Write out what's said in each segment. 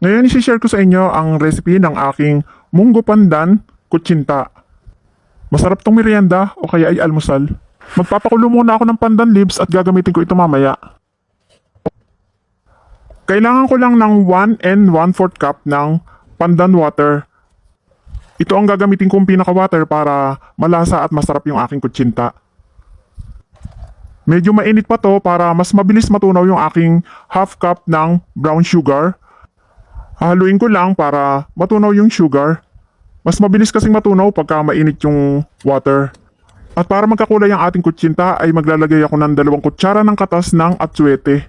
Ngayon isi-share ko sa inyo ang recipe ng aking munggo pandan kutsinta. Masarap tong merienda o kaya ay almusal. Magpapakulo muna ako ng pandan leaves at gagamitin ko ito mamaya. Kailangan ko lang ng 1 and 1/4 cup ng pandan water. Ito ang gagamitin kong pinaka-water para malasa at masarap yung aking kutsinta. Medyo mainit pa to para mas mabilis matunaw yung aking half cup ng brown sugar. Hahaluin ko lang para matunaw yung sugar. Mas mabilis kasing matunaw pagka mainit yung water. At para magkakulay ang ating kutsinta ay maglalagay ako ng 2 kutsara ng katas ng atsuete.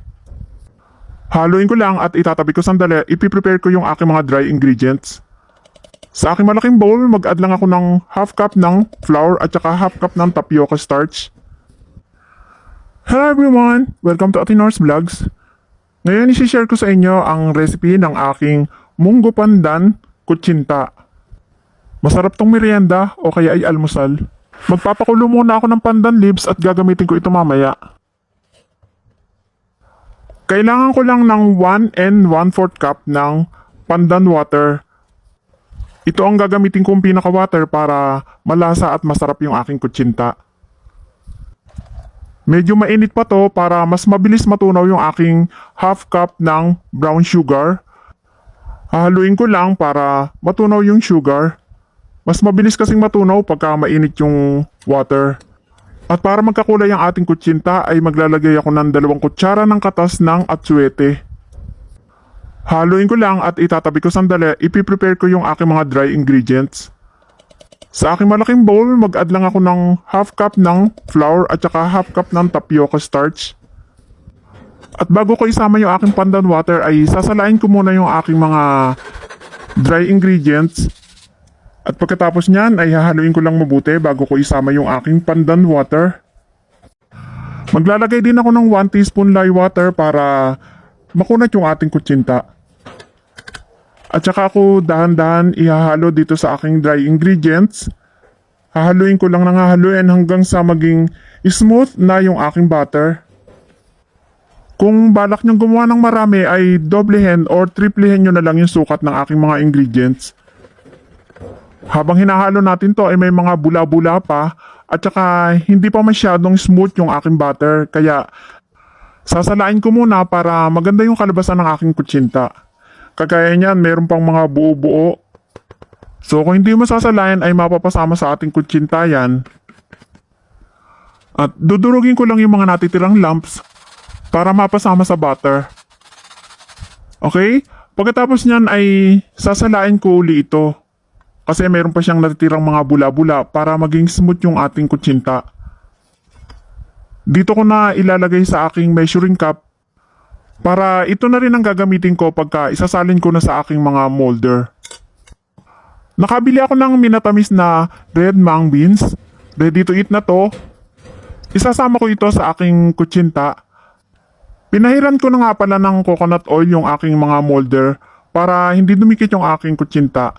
Haluin ko lang at itatabi ko sandali. Ipiprepare ko yung aking mga dry ingredients. Sa aking malaking bowl, mag-add lang ako ng half cup ng flour at saka half cup ng tapioca starch. Hello everyone! Welcome to Ate Nor's Vlogs. Ngayon isi-share ko sa inyo ang recipe ng aking munggo pandan kutsinta. Masarap tong merienda o kaya ay almusal. Magpapakulo muna ako ng pandan leaves at gagamitin ko ito mamaya. Kailangan ko lang ng 1 and 1/4 cup ng pandan water. Ito ang gagamitin kong pinaka-water para malasa at masarap yung aking kutsinta. Medyo mainit pa to para mas mabilis matunaw yung aking half cup ng brown sugar. Hahaluin ko lang para matunaw yung sugar. Mas mabilis kasing matunaw pagka mainit yung water. At para magkakulay ang ating kutsinta ay maglalagay ako ng 2 kutsara ng katas ng atsuete. Haluin ko lang at itatabi ko sandali. Ipiprepare ko yung aking mga dry ingredients. Sa aking malaking bowl, mag-add lang ako ng half cup ng flour at saka half cup ng tapioca starch. At bago ko isama yung aking pandan water ay sasalain ko muna yung aking mga dry ingredients. At pagkatapos niyan ay hahaluin ko lang mabuti bago ko isama yung aking pandan water. Maglalagay din ako ng 1 teaspoon lye water para makunat yung ating kutsinta. At saka ako dahan-dahan ihahalo dito sa aking dry ingredients. Hahaluin ko lang ng hahaluin hanggang sa maging smooth na yung aking butter. Kung balak niyong gumawa ng marami ay doblehin or triplehin nyo na lang yung sukat ng aking mga ingredients. Habang hinahalo natin to ay may mga bula-bula pa at saka hindi pa masyadong smooth yung aking butter. Kaya sasalain ko muna para maganda yung kalabasan ng aking kutsinta. Kagaya niyan, meron pang mga buo-buo. So kung hindi mo sasalayan ay mapapasama sa ating kutsinta yan. At dudurugin ko lang yung mga natitirang lumps para mapasama sa butter. Okay? Pagkatapos niyan ay sasalain ko uli ito. Kasi meron pa siyang natitirang mga bula-bula para maging smooth yung ating kutsinta. Dito ko na ilalagay sa aking measuring cup para ito na rin ang gagamitin ko pagka isasalin ko na sa aking mga molder. Nakabili ako ng minatamis na red mung beans. Ready to eat na to. Isasama ko ito sa aking kutsinta. Pinahiran ko na nga pala ng coconut oil yung aking mga molder para hindi dumikit yung aking kutsinta.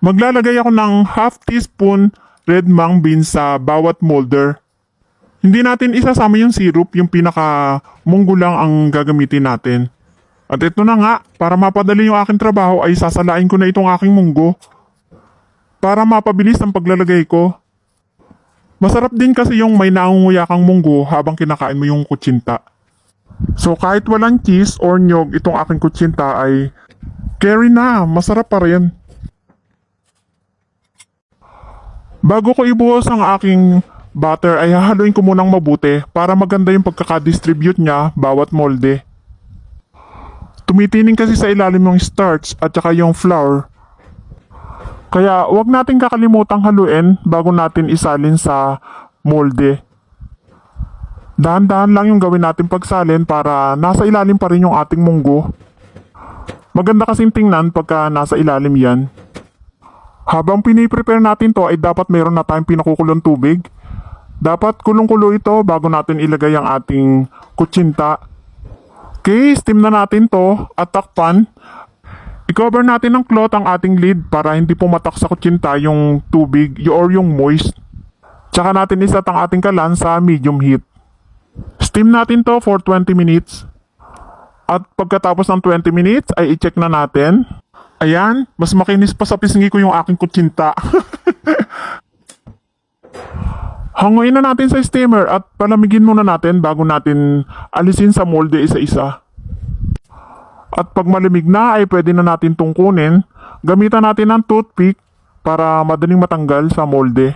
Maglalagay ako ng half teaspoon red mung beans sa bawat molder. Hindi natin isasama yung syrup, yung pinaka-munggo lang ang gagamitin natin. At ito na nga, para mapadali yung aking trabaho ay sasalain ko na itong aking munggo. Para mapabilis ang paglalagay ko. Masarap din kasi yung may nangunguya kang munggo habang kinakain mo yung kutsinta. So kahit walang cheese or nyog itong aking kutsinta ay carry na, masarap pa rin. Bago ko ibuhos ang aking butter ay hahaluin ko munang mabuti para maganda yung pagkakadistribute niya bawat molde. Tumitining kasi sa ilalim yung starch at saka yung flour. Kaya wag natin kakalimutang haluin bago natin isalin sa molde. Dahan-dahan lang yung gawin natin pagsalin para nasa ilalim pa rin yung ating munggo. Maganda kasing tingnan pagka nasa ilalim yan. Habang piniprepare natin to ay dapat mayroon na tayong pinakukulong tubig. Dapat kulong-kulo ito bago natin ilagay ang ating kutsinta. Okay, steam na natin to at takpan. I-cover natin ng cloth ang ating lid para hindi pumatak sa kutsinta yung tubig or yung moist. Tsaka natin isat ang ating kalan sa medium heat. Steam natin to for 20 minutes. At pagkatapos ng 20 minutes ay i-check na natin. Ayan, mas makinis pa sa pisngi ko yung aking kutsinta. Hanguin na natin sa steamer at palamigin muna natin bago natin alisin sa molde isa-isa. At pag malamig na ay pwede na natin tungkunin. Gamitan natin ng toothpick para madaling matanggal sa molde.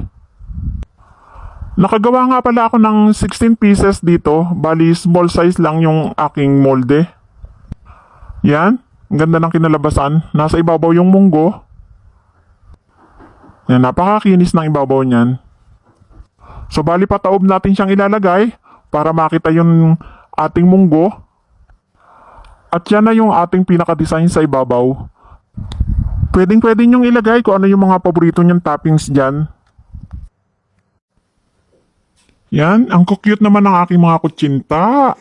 Nakagawa nga pala ako ng 16 pieces dito, bali small size lang yung aking molde. Yan, ang ganda ng kinalabasan. Nasa ibabaw yung munggo. Yan, napakakinis ng ibabaw niyan. So bali pataob natin siyang ilalagay para makita yung ating munggo. At yan na yung ating pinaka-design sa ibabaw. Pwedeng-pwede nyong ilagay kung ano yung mga paborito nyong toppings dyan. Yan, ang cute naman ng aking mga kutsinta.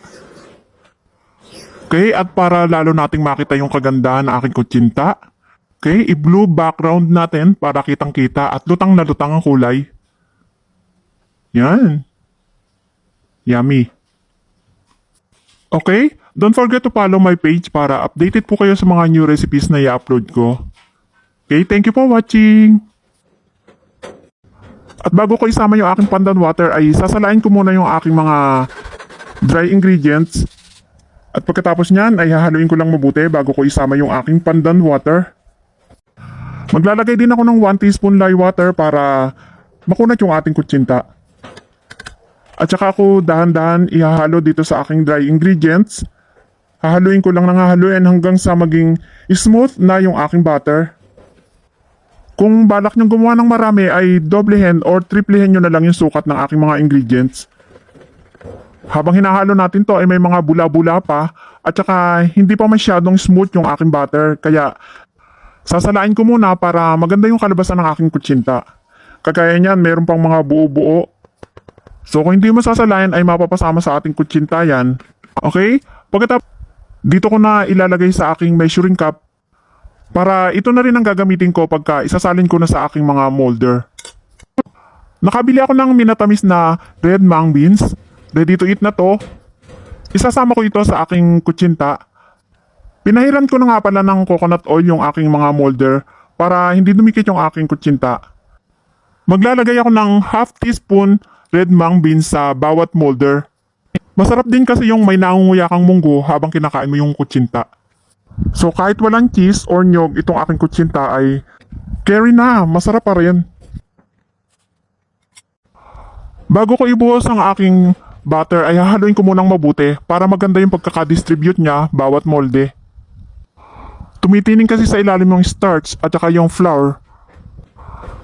Okay, at para lalo nating makita yung kagandahan ng aking kutsinta, okay, i-blue background natin para kitang-kita at lutang na lutang ang kulay. Yan. Yummy. Okay, don't forget to follow my page para updated po kayo sa mga new recipes na i-upload ko. Okay, thank you for watching. At bago ko isama yung aking pandan water ay sasalain ko muna yung aking mga dry ingredients. At pagkatapos niyan ay hahaluin ko lang mabuti bago ko isama yung aking pandan water. Maglalagay din ako ng 1 teaspoon lye water para makunat yung ating kutsinta. At saka ako dahan-dahan ihahalo dito sa aking dry ingredients. Hahaluin ko lang ng hahaluin hanggang sa maging smooth na yung aking butter. Kung balak niyong gumawa ng marami ay doblehin or triplehin nyo na lang yung sukat ng aking mga ingredients. Habang hinahalo natin to ay may mga bula-bula pa at saka hindi pa masyadong smooth yung aking butter. Kaya sasalain ko muna para maganda yung kalabasan ng aking kutsinta. Kagaya niyan, meron pang mga buo-buo. So kung hindi mo sasalain ay mapapasama sa ating kutsinta yan. Okay? Pagkatapos, dito ko na ilalagay sa aking measuring cup para ito na rin ang gagamitin ko pagka isasalin ko na sa aking mga molder. Nakabili ako ng minatamis na red mung beans. Ready to eat na to. Isasama ko ito sa aking kutsinta. Pinahiran ko na nga pala ng coconut oil yung aking mga molder para hindi dumikit yung aking kutsinta. Maglalagay ako ng half teaspoon red mung beans sa bawat molder. Masarap din kasi yung may nangunguya kang munggo habang kinakain mo yung kutsinta. So kahit walang cheese or nyog itong aking kutsinta ay carry na, masarap pa rin. Bago ko ibuhos ang aking butter ay hahaluin ko munang mabuti para maganda yung pagkakadistribute niya bawat molde. Tumitining kasi sa ilalim yung starch at saka yung flour.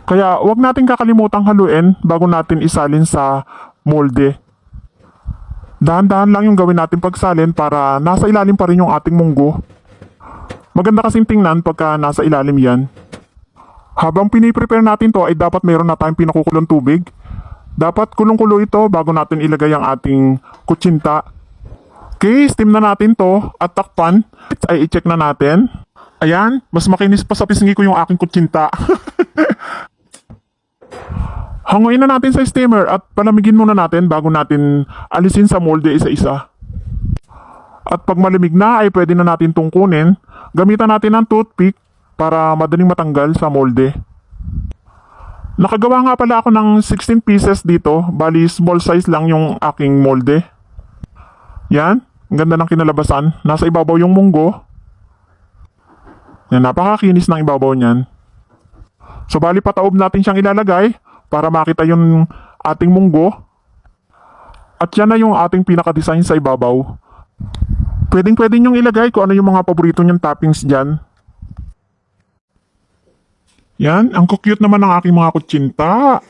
Kaya wag natin kakalimutang haluin bago natin isalin sa molde. Dahan-dahan lang yung gawin natin pagsalin para nasa ilalim pa rin yung ating munggo. Maganda kasing tingnan pagka nasa ilalim yan. Habang piniprepare natin to ay dapat meron na tayong pinakukulong tubig. Dapat kulong-kulo ito bago natin ilagay ang ating kutsinta. Okay, steam na natin to at takpan. Ay i-check na natin. Ayan, mas makinis pa sa pisngi ko yung aking kutsinta. Hanguin na natin sa steamer at palamigin muna natin bago natin alisin sa molde isa-isa. At pag malamig na ay pwede na natin tungkunin. Gamitan natin ng toothpick para madaling matanggal sa molde. Nakagawa nga pala ako ng 16 pieces dito, bali small size lang yung aking molde. Yan, ang ganda ng kinalabasan. Nasa ibabaw yung munggo. Yan, napakakinis ng ibabaw niyan. So bali pataob natin siyang ilalagay para makita yung ating munggo. At yan na yung ating pinaka-design sa ibabaw. Pwedeng-pwede nyong ilagay kung ano yung mga paborito nyong toppings dyan. Yan, ang cute naman ng aking mga kutsinta.